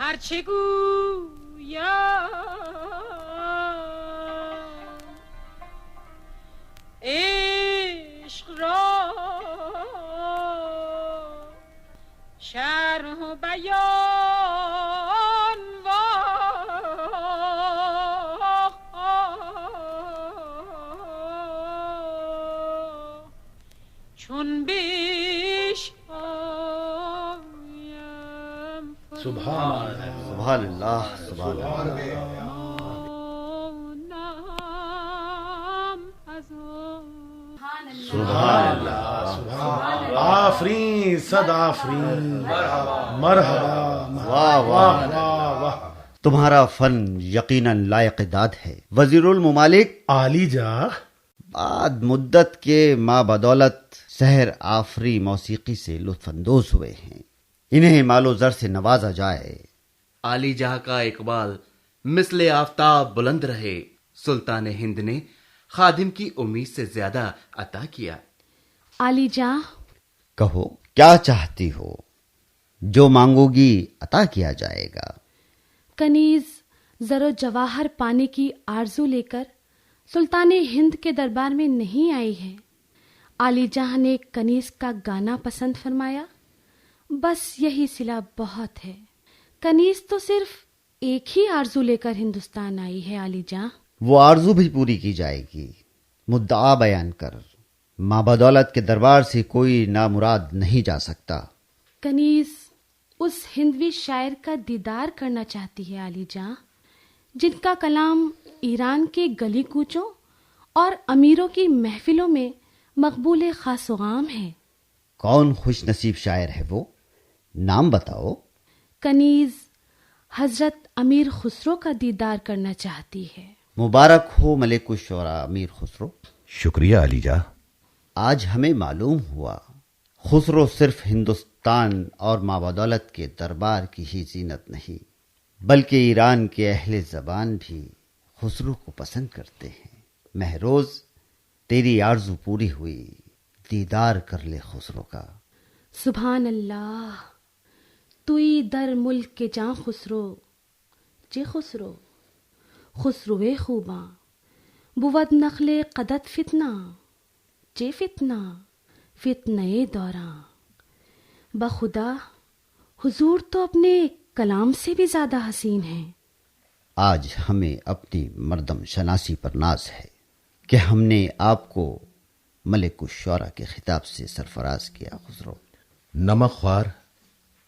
هرچه عشق را شرح و بیان چون بیش آیم سبحان سبحان اللہ سبحان اللہ. آفرین صد آفرین مرحبا. واہ واہ واہ. تمہارا فن یقیناً لائق داد ہے. وزیر الممالک عالی جاہ بعد مدت کے ماں بدولت سحر آفری موسیقی سے لطف اندوز ہوئے ہیں. انہیں مال و زر سے نوازا جائے. عالی جہاں کا اقبال مثل آفتاب بلند رہے. سلطان ہند نے خادم کی امید سے زیادہ عطا کیا. عالی جاں کہو کیا چاہتی ہو؟ جو مانگو گی عطا کیا جائے گا. کنیز زر و جواہر پانے کی آرزو لے کر سلطان ہند کے دربار میں نہیں آئی ہے. عالی جہاں نے کنیز کا گانا پسند فرمایا. بس یہی صلہ بہت ہے. کنیز تو صرف ایک ہی آرزو لے کر ہندوستان آئی ہے. عالی جہاں وہ آرزو بھی پوری کی جائے گی. مدعا بیان کر. ماں بدولت کے دربار سے کوئی نامراد نہیں جا سکتا. کنیز اس ہندوی شاعر کا دیدار کرنا چاہتی ہے. عالی جاں جن کا کلام ایران کے گلی کوچوں اور امیروں کی محفلوں میں مقبول خاص و عام ہے. کون خوش نصیب شاعر ہے وہ؟ نام بتاؤ. کنیز حضرت امیر خسرو کا دیدار کرنا چاہتی ہے. مبارک ہو ملک الشعراء امیر خسرو. شکریہ علی جاں. آج ہمیں معلوم ہوا خسرو صرف ہندوستان اور ماں بدولت کے دربار کی ہی زینت نہیں بلکہ ایران کے اہل زبان بھی خسرو کو پسند کرتے ہیں. مہروز تیری آرزو پوری ہوئی. دیدار کر لے خسرو کا. سبحان اللہ. توئی در ملک کے جاں خسرو جے خسرو خسروے خوباں بود نخل قدت فتنہ جے فتنہ فتنہ دوراں. بخدا حضور تو اپنے کلام سے بھی زیادہ حسین ہیں. آج ہمیں اپنی مردم شناسی پر ناز ہے کہ ہم نے آپ کو ملک الشعراء کے خطاب سے سرفراز کیا. خسرو نمک خوار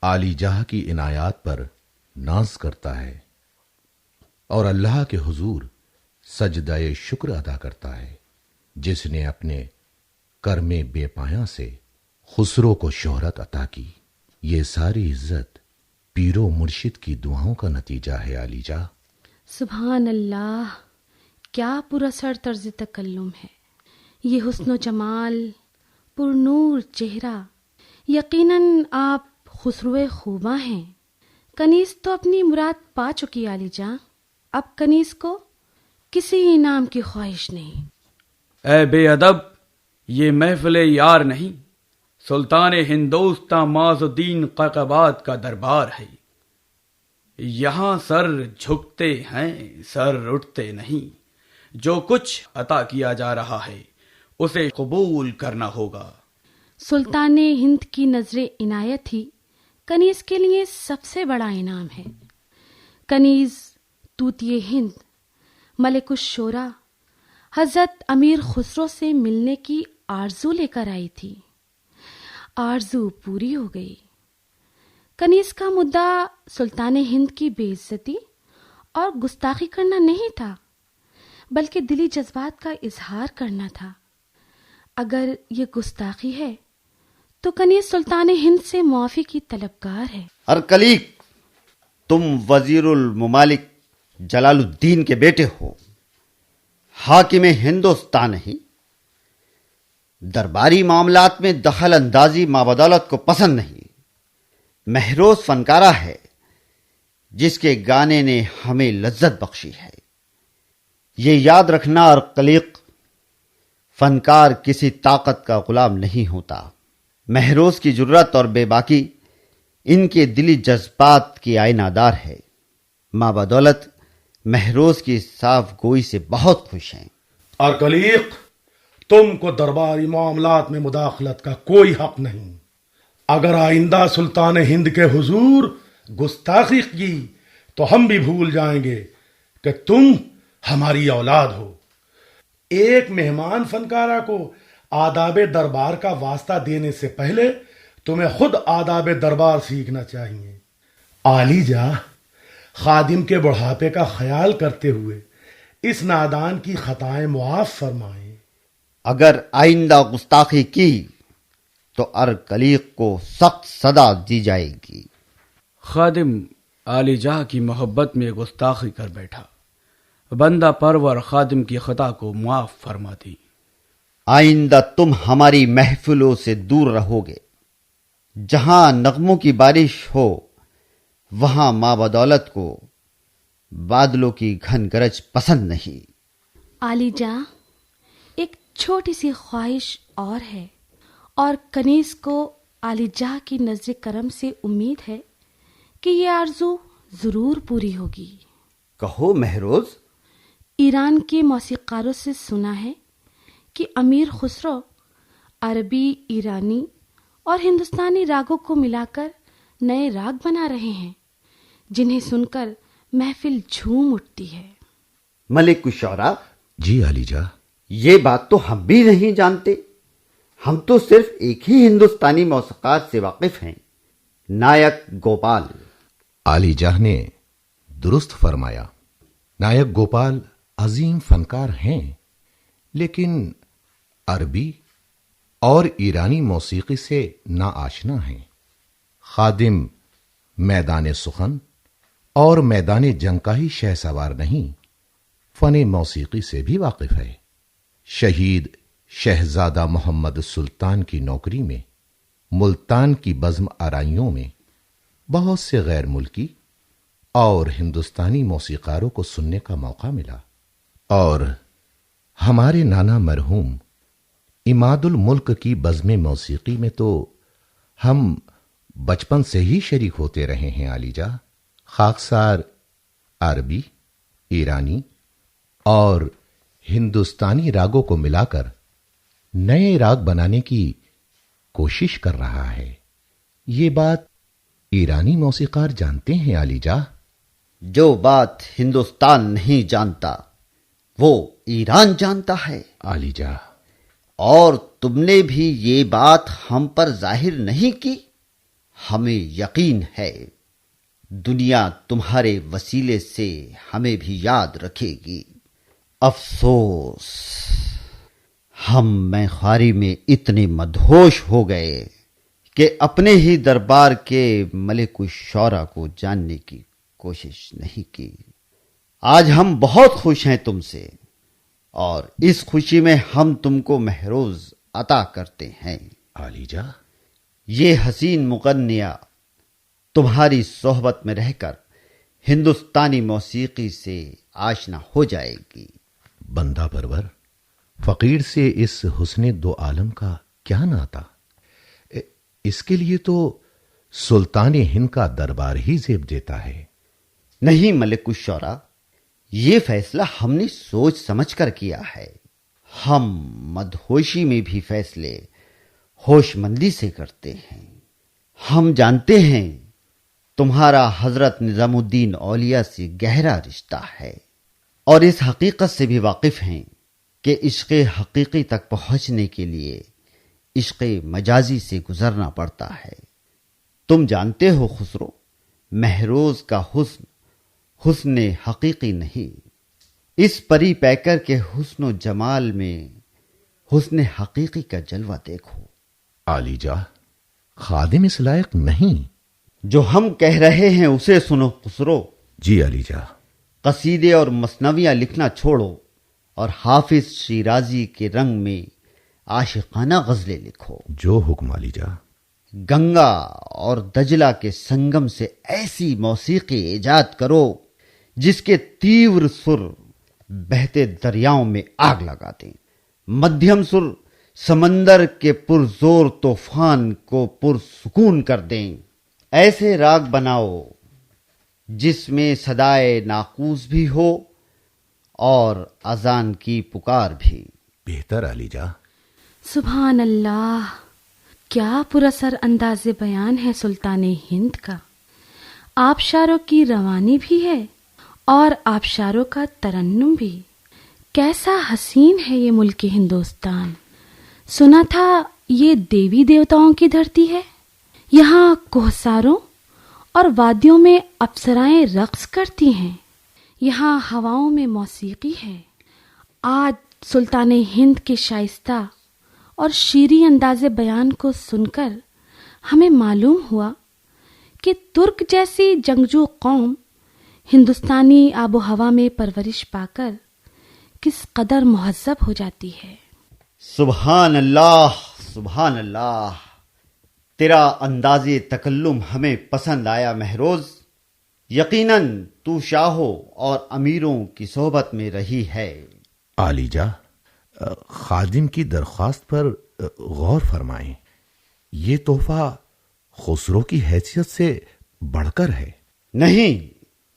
عالی جہاں کی عنایات پر ناز کرتا ہے اور اللہ کے حضور سجدہ شکر ادا کرتا ہے جس نے اپنے کرم بے پایاں سے خسرو کو شہرت عطا کی. یہ ساری عزت پیر و مرشد کی دعاؤں کا نتیجہ ہے. علی جاں سبحان اللہ. کیا پراثر طرز تکلم ہے. یہ حسن و جمال پر نور چہرہ. یقیناً آپ خسروے خوباں ہیں. کنیز تو اپنی مراد پا چکی. عالی جاں اب کنیز کو کسی انعام کی خواہش نہیں. اے بے ادب، یہ محفل یار نہیں، سلطان ہندوستان معاذ الدین قیقباد کا دربار ہے. یہاں سر جھکتے ہیں، سر اٹھتے نہیں. جو کچھ عطا کیا جا رہا ہے اسے قبول کرنا ہوگا. سلطان ہند کی نظر عنایت ہی کنیز کے لیے سب سے بڑا انعام ہے. کنیز طوطی ہند ملک الشعراء حضرت امیر خسرو سے ملنے کی آرزو لے کر آئی تھی. آرزو پوری ہو گئی. کنیز کا مدعا سلطان ہند کی بے عزتی اور گستاخی کرنا نہیں تھا بلکہ دلی جذبات کا اظہار کرنا تھا. اگر یہ گستاخی ہے تو کنیز سلطان ہند سے معافی کی طلبگار ہے. ارکلیک، تم وزیر الممالک جلال الدین کے بیٹے ہو، حاکم ہندوستان نہیں. درباری معاملات میں دخل اندازی ماں بدولت کو پسند نہیں. مہروز فنکارہ ہے جس کے گانے نے ہمیں لذت بخشی ہے. یہ یاد رکھنا ارکلیک، فنکار کسی طاقت کا غلام نہیں ہوتا. مہروز کی جرت اور بے باکی ان کے دلی جذبات کی آئینہ دار ہے. ماں بدولت مہروز کی صاف گوئی سے بہت خوش ہیں۔ اور کلیق، تم کو درباری معاملات میں مداخلت کا کوئی حق نہیں۔ اگر آئندہ سلطان ہند کے حضور گستاخی کی تو ہم بھی بھول جائیں گے کہ تم ہماری اولاد ہو۔ ایک مہمان فنکارہ کو آداب دربار کا واسطہ دینے سے پہلے تمہیں خود آداب دربار سیکھنا چاہیے۔ عالی جاہ، خادم کے بڑھاپے کا خیال کرتے ہوئے اس نادان کی خطائیں معاف فرمائیں۔ اگر آئندہ گستاخی کی تو ارکلیق کو سخت سزا دی جائے گی۔ خادم عالی جاہ کی محبت میں گستاخی کر بیٹھا، بندہ پرور خادم کی خطا کو معاف فرما دی۔ آئندہ تم ہماری محفلوں سے دور رہو گے۔ جہاں نغموں کی بارش ہو وہاں ماں بدولت کو بادلوں کی گھن گرج پسند نہیں۔ عالی جاں، ایک چھوٹی سی خواہش اور ہے، اور کنیز کو عالی جاہ کی نظر کرم سے امید ہے کہ یہ آرزو ضرور پوری ہوگی۔ کہو مہروز۔ ایران کے موسیقاروں سے سنا ہے کہ امیر خسرو عربی، ایرانی اور ہندوستانی راگوں کو ملا کر نئے راگ بنا رہے ہیں، جنہیں سن کر محفل جھوم اٹھتی ہے۔ ملک الشعراء، جی علی جاہ، یہ بات تو ہم بھی نہیں جانتے۔ ہم تو صرف ایک ہی ہندوستانی موسیقار سے واقف ہیں، نائک گوپال۔ علی جاہ نے درست فرمایا۔ نائک گوپال عظیم فنکار ہیں، لیکن عربی اور ایرانی موسیقی سے ناآشنا ہیں۔ خادم میدان سخن اور میدان جنگ کا ہی شہ سوار نہیں، فن موسیقی سے بھی واقف ہے۔ شہید شہزادہ محمد سلطان کی نوکری میں ملتان کی بزم آرائیوں میں بہت سے غیر ملکی اور ہندوستانی موسیقاروں کو سننے کا موقع ملا، اور ہمارے نانا مرحوم اماد الملک کی بزم موسیقی میں تو ہم بچپن سے ہی شریک ہوتے رہے ہیں علی جاہ۔ خاکسار عربی، ایرانی اور ہندوستانی راگوں کو ملا کر نئے راگ بنانے کی کوشش کر رہا ہے۔ یہ بات ایرانی موسیقار جانتے ہیں علی جاہ۔ جو بات ہندوستان نہیں جانتا وہ ایران جانتا ہے علی جاہ، اور تم نے بھی یہ بات ہم پر ظاہر نہیں کی۔ ہمیں یقین ہے دنیا تمہارے وسیلے سے ہمیں بھی یاد رکھے گی۔ افسوس، ہم میخواری میں اتنے مدہوش ہو گئے کہ اپنے ہی دربار کے ملک الشعراء کو جاننے کی کوشش نہیں کی۔ آج ہم بہت خوش ہیں تم سے، اور اس خوشی میں ہم تم کو مہروز عطا کرتے ہیں۔ علی جاہ، یہ حسین مغنیہ تمہاری صحبت میں رہ کر ہندوستانی موسیقی سے آشنا ہو جائے گی۔ بندہ پرور، فقیر سے اس حسن دو عالم کا کیا ناتا؟ اس کے لیے تو سلطان ہند کا دربار ہی زیب دیتا ہے۔ نہیں ملک الشعراء، یہ فیصلہ ہم نے سوچ سمجھ کر کیا ہے۔ ہم مدہوشی میں بھی فیصلے ہوش مندی سے کرتے ہیں۔ ہم جانتے ہیں تمہارا حضرت نظام الدین اولیاء سے گہرا رشتہ ہے، اور اس حقیقت سے بھی واقف ہیں کہ عشق حقیقی تک پہنچنے کے لیے عشق مجازی سے گزرنا پڑتا ہے۔ تم جانتے ہو خسرو، مہروز کا حسن حقیقی نہیں، اس پری پیکر کے حسن و جمال میں حسن حقیقی کا جلوہ دیکھو۔ علی جاہ، خادم اس لائق نہیں۔ جو ہم کہہ رہے ہیں اسے سنو خسرو۔ جی علی جاہ۔ قصیدے اور مثنویاں لکھنا چھوڑو اور حافظ شیرازی کے رنگ میں عاشقانہ غزلیں لکھو۔ جو حکم علی جاہ۔ گنگا اور دجلہ کے سنگم سے ایسی موسیقی ایجاد کرو جس کے تیور سر بہتے دریاؤں میں آگ لگا دیں، مدھیم سر سمندر کے پرزور طوفان کو پرسکون کر دیں۔ ایسے راگ بناؤ جس میں صدائے ناقوس بھی ہو اور اذان کی پکار بھی. بہتر علی جا. سبحان اللہ، کیا پراثر انداز بیان ہے سلطان ہند کا. آبشاروں کی روانی بھی ہے اور آبشاروں کا ترنم بھی. کیسا حسین ہے یہ ملک ہندوستان. سنا تھا یہ دیوی دیوتاؤں کی دھرتی ہے. یہاں کوہساروں اور وادیوں میں اپسرائیں رقص کرتی ہیں. یہاں ہواؤں میں موسیقی ہے. آج سلطان ہند کے شائستہ اور شیریں انداز بیان کو سن کر ہمیں معلوم ہوا کہ ترک جیسی جنگجو قوم ہندوستانی آب و ہوا میں پرورش پا کر کس قدر مہذب ہو جاتی ہے. سبحان اللہ، سبحان اللہ. تیرا انداز تکلم ہمیں پسند آیا مہروز. یقیناً تو شاہوں اور امیروں کی صحبت میں رہی ہے. علی جا، خادم کی درخواست پر غور فرمائیں. یہ تحفہ خسرو کی حیثیت سے بڑھ کر ہے. نہیں،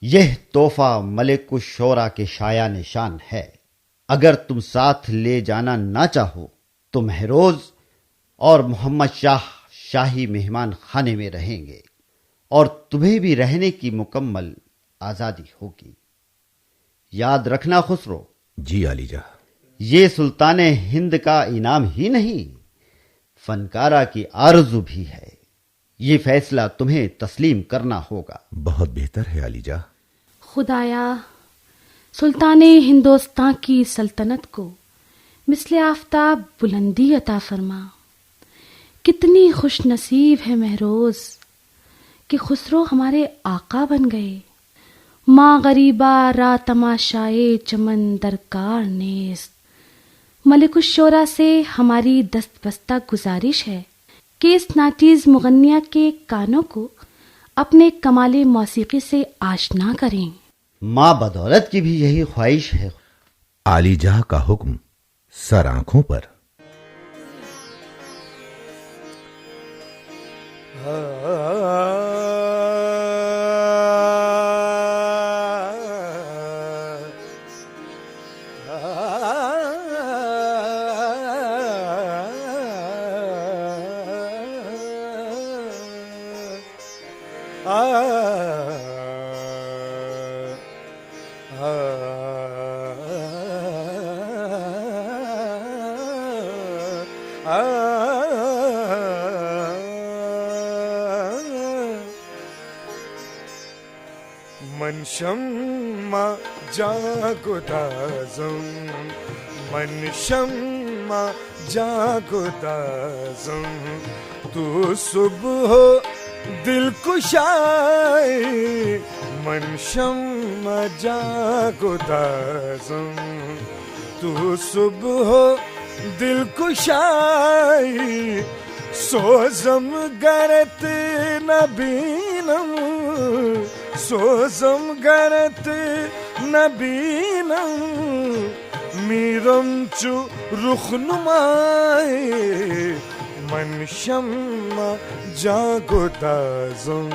یہ تحفہ ملک الشعراء کے شایان شان ہے. اگر تم ساتھ لے جانا نہ چاہو تو مہروز اور محمد شاہ شاہی مہمان خانے میں رہیں گے اور تمہیں بھی رہنے کی مکمل آزادی ہوگی. یاد رکھنا خسرو. جی علی جا. یہ سلطان ہند کا انعام ہی نہیں، فنکارہ کی آرزو بھی ہے. یہ فیصلہ تمہیں تسلیم کرنا ہوگا. بہت بہتر ہے علی جا. خدایا، سلطان ہندوستان کی سلطنت کو مثل آفتاب بلندی عطا فرما. کتنی خوش نصیب ہے مہروز کہ خسرو ہمارے آقا بن گئے. ماں غریبا را تماشائے چمن درکار نیست. ملک الشعراء سے ہماری دست بستہ گزارش ہے کہ اس ناچیز مغنیہ کے کانوں کو اپنے کمال موسیقی سے آشنا کریں. ماں بدولت کی بھی یہی خواہش ہے. علی جا کا حکم سر آنکھوں پر. من شمع جاگدازم، من شمع جاگدازم، تو صبح دل کشائی. من شمع جاگدازم، تو صبح دل کشائی. سوزم گرت نبینم، سوزم گرت نبینم، میرم چو رخ نمائی. من شمع جاگدازم،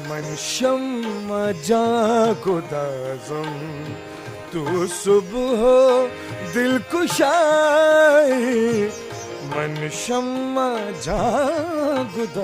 من شمع جاگدازم، تو صبح دل کشائی. من شمع جاگدازم.